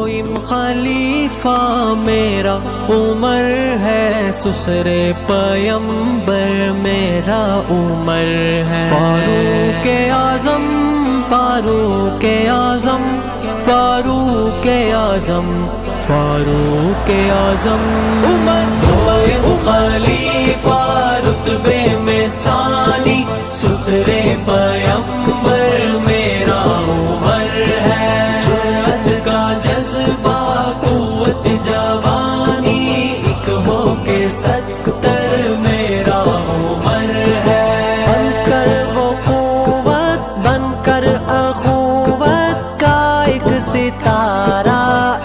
خلیفہ میرا عمر ہے، سسر پیمبر میرا عمر ہے، فاروق اعظم فاروق اعظم فاروق اعظم فاروق اعظم عمر خلیفہ رتبے میں ثانی، سسر پیمبر میرا عمر ہے، جرأت کا جذبہ قوت جوانی، ایک ہو کے 70 میرا عمر ہے، بن کر وہ قوت بن کر اخوت کا ایک ستارہ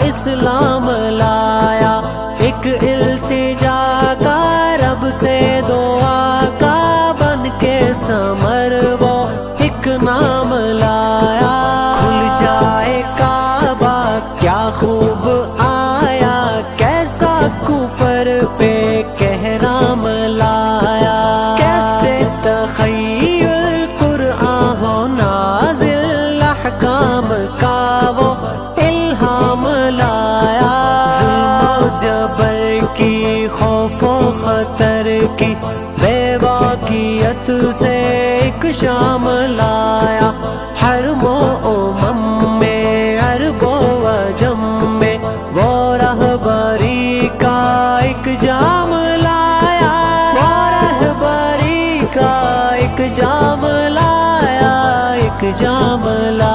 اسلام لایا، ایک التجا کا رب سے دعا کا بن کے ثمر وہ ایک نام لایا، کھل جائے کعبہ کیا خوب آیا، کیسا کفر پہ کہرام لایا، کیسے تخیل قرآن ہو نازل، احکام کا وہ الہام لایا، ظلم و جبر کی خوف و خطر کی بے باقیت سے ایک شام لایا، حرم و امم میں عرب و عجم میں وہ رہبری کا ایک جام لایا، وہ رہبری کا ایک جام لایا، ایک جام لایا۔